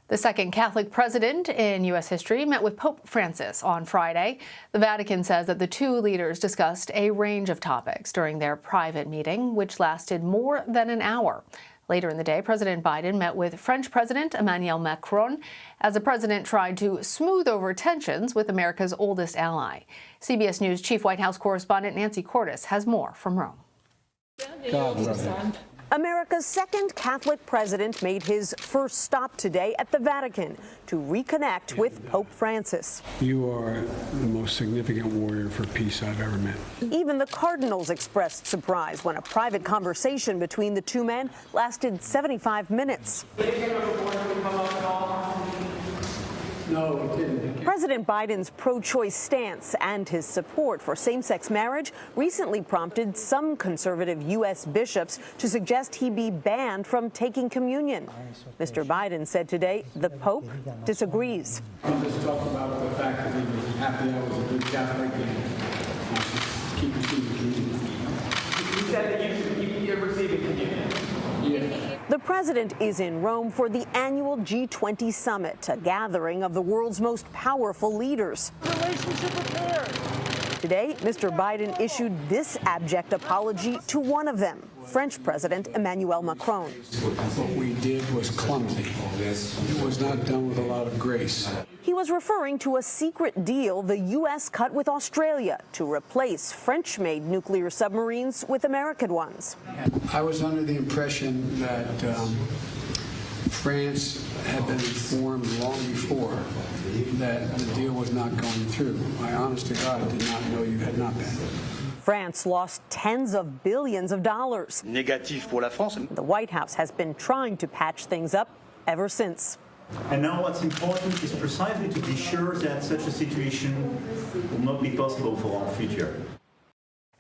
The second Catholic president in U.S. history met with Pope Francis on Friday. The Vatican says that the two leaders discussed a range of topics during their private meeting, which lasted more than an hour. Later in the day, President Biden met with French President Emmanuel Macron as the president tried to smooth over tensions with America's oldest ally. CBS News Chief White House correspondent Nancy Cordes has more from Rome. America's second Catholic president made his first stop today at the Vatican to reconnect with Pope Francis. You are the most significant warrior for peace I've ever met. Even the cardinals expressed surprise when a private conversation between the two men lasted 75 minutes. No, it didn't. President Biden's pro-choice stance and his support for same-sex marriage recently prompted some conservative U.S. bishops to suggest he be banned from taking communion. Mr. Biden said today the Pope disagrees. I'll just talk about the fact that he was happy I was a good Catholic and I should keep receiving communion. You said that you should keep receiving communion. Yeah. The president is in Rome for the annual G20 summit, a gathering of the world's most powerful leaders. Today, Mr. Biden issued this abject apology to one of them, French President Emmanuel Macron. What we did was clumsy. It was not done with a lot of grace. He was referring to a secret deal the U.S. cut with Australia to replace French-made nuclear submarines with American ones. I was under the impression that France had been informed long before that the deal was not going through. I honest to God did not know you had not been. France lost tens of billions of dollars. Négatif pour la France. The White House has been trying to patch things up ever since. And now what's important is precisely to be sure that such a situation will not be possible for our future.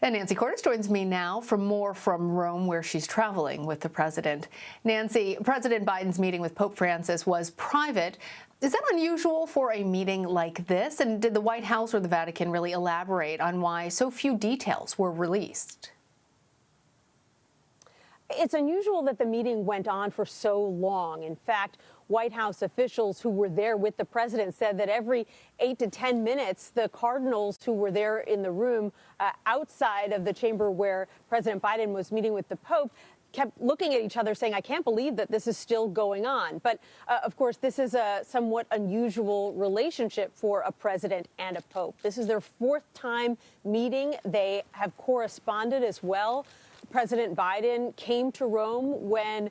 And Nancy Cordes joins me now for more from Rome, where she's traveling with the president. Nancy, President Biden's meeting with Pope Francis was private. Is that unusual for a meeting like this? And did the White House or the Vatican really elaborate on why so few details were released? It's unusual that the meeting went on for so long. In fact, White House officials who were there with the president said that every 8 to 10 minutes, the cardinals who were there in the room outside of the chamber where President Biden was meeting with the Pope kept looking at each other saying, I can't believe that this is still going on. But of course, this is a somewhat unusual relationship for a president and a pope. This is their fourth time meeting. They have corresponded as well. President Biden came to Rome when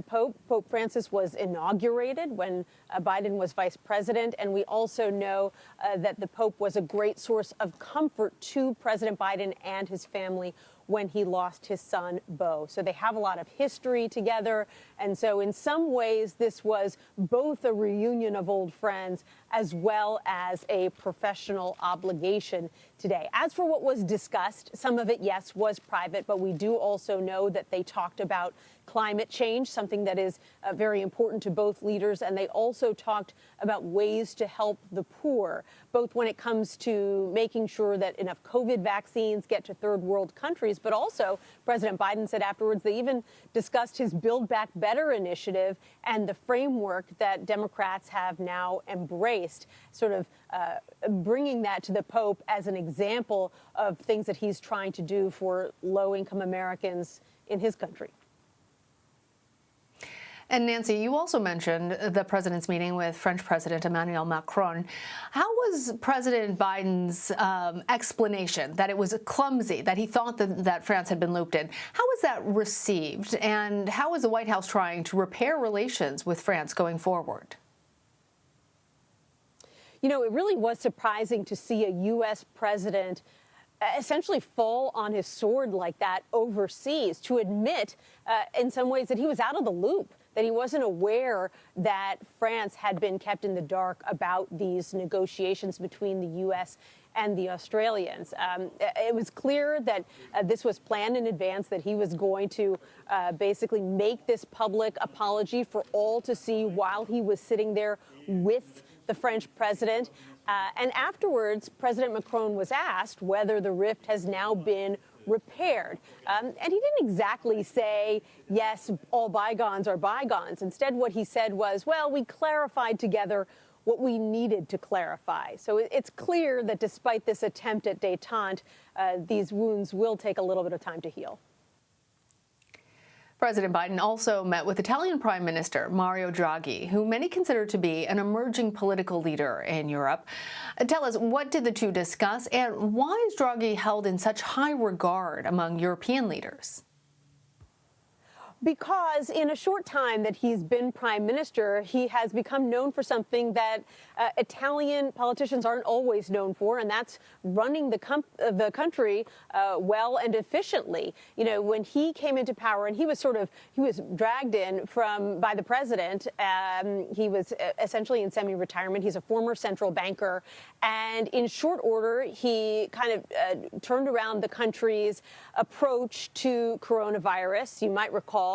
Pope Francis was inaugurated, when Biden was vice president. And we also know that the Pope was a great source of comfort to President Biden and his family when he lost his son, Beau. So they have a lot of history together. And so in some ways, this was both a reunion of old friends as well as a professional obligation today. As for what was discussed, some of it, yes, was private, but we do also know that they talked about climate change, something that is very important to both leaders. And they also talked about ways to help the poor, both when it comes to making sure that enough COVID vaccines get to third world countries, but also President Biden said afterwards they even discussed his Build Back Better initiative and the framework that Democrats have now embraced, sort of bringing that to the Pope as an example of things that he's trying to do for low-income Americans in his country. And Nancy, you also mentioned the president's meeting with French President Emmanuel Macron. How was President Biden's explanation that it was clumsy, that he thought that France had been looped in? How was that received? And how is the White House trying to repair relations with France going forward? You know, it really was surprising to see a U.S. president essentially fall on his sword like that overseas, to admit in some ways that he was out of the loop, that he wasn't aware that France had been kept in the dark about these negotiations between the U.S. and the Australians. It was clear that this was planned in advance, that he was going to basically make this public apology for all to see while he was sitting there with the French president. And afterwards, President Macron was asked whether the rift has now been repaired. And he didn't exactly say, yes, all bygones are bygones. Instead, what he said was, well, we clarified together what we needed to clarify. So it's clear that despite this attempt at détente, these wounds will take a little bit of time to heal. President Biden also met with Italian Prime Minister Mario Draghi, who many consider to be an emerging political leader in Europe. Tell us, what did the two discuss, and why is Draghi held in such high regard among European leaders? Because in a short time that he's been prime minister, he has become known for something that Italian politicians aren't always known for, and that's running the country well and efficiently. You know, when he came into power, and he was dragged in by the president. He was essentially in semi-retirement. He's a former central banker, and in short order, he kind of turned around the country's approach to coronavirus. You might recall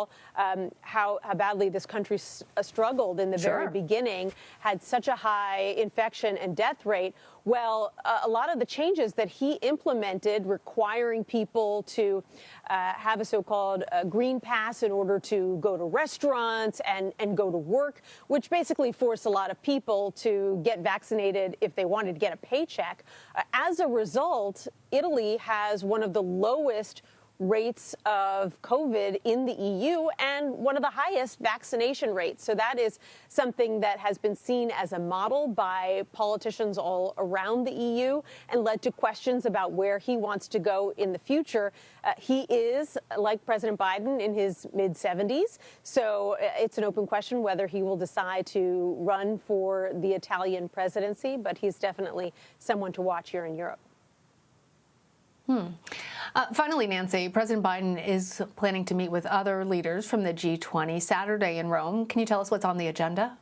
how badly this country struggled in the very beginning, had such a high infection and death rate. Well, a lot of the changes that he implemented, requiring people to have a so-called green pass in order to go to restaurants and go to work, which basically forced a lot of people to get vaccinated if they wanted to get a paycheck. As a result, Italy has one of the lowest rates of COVID in the EU and one of the highest vaccination rates. So that is something that has been seen as a model by politicians all around the EU and led to questions about where he wants to go in the future. He is, like President Biden, in his mid-70s. So it's an open question whether he will decide to run for the Italian presidency, but he's definitely someone to watch here in Europe. Finally, Nancy, President Biden is planning to meet with other leaders from the G20 Saturday in Rome. Can you tell us what's on the agenda?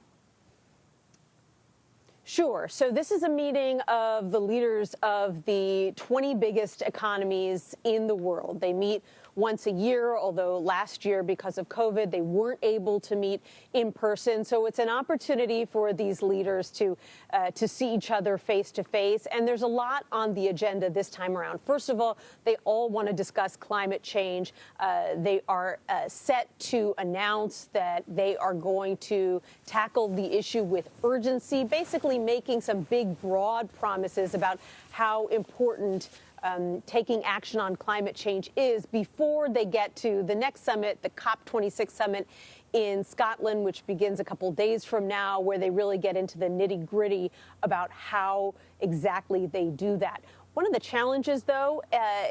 Sure. So this is a meeting of the leaders of the 20 biggest economies in the world. They meet once a year, although last year, because of COVID, they weren't able to meet in person. So it's an opportunity for these leaders to see each other face to face. And there's a lot on the agenda this time around. First of all, they all want to discuss climate change. They are set to announce that they are going to tackle the issue with urgency, basically making some big, broad promises about how important taking action on climate change is before they get to the next summit, the COP26 summit in Scotland, which begins a couple days from now, where they really get into the nitty-gritty about how exactly they do that. One of the challenges, though,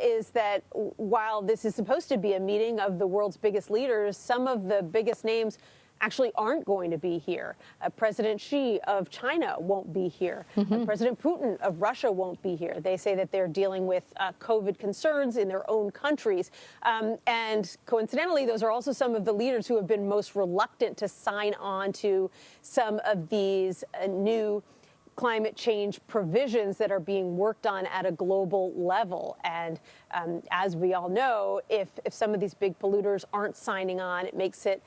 is that while this is supposed to be a meeting of the world's biggest leaders, some of the biggest names actually aren't going to be here. President Xi of China won't be here. President Putin of Russia won't be here. They say that they're dealing with COVID concerns in their own countries. And coincidentally, those are also some of the leaders who have been most reluctant to sign on to some of these new climate change provisions that are being worked on at a global level. And as we all know, if some of these big polluters aren't signing on, it makes it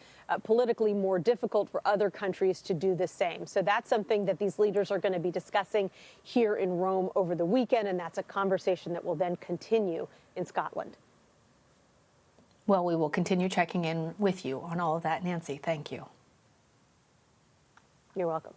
politically more difficult for other countries to do the same. So that's something that these leaders are going to be discussing here in Rome over the weekend, and that's a conversation that will then continue in Scotland. Well, we will continue checking in with you on all of that, Nancy. Thank you. You're welcome.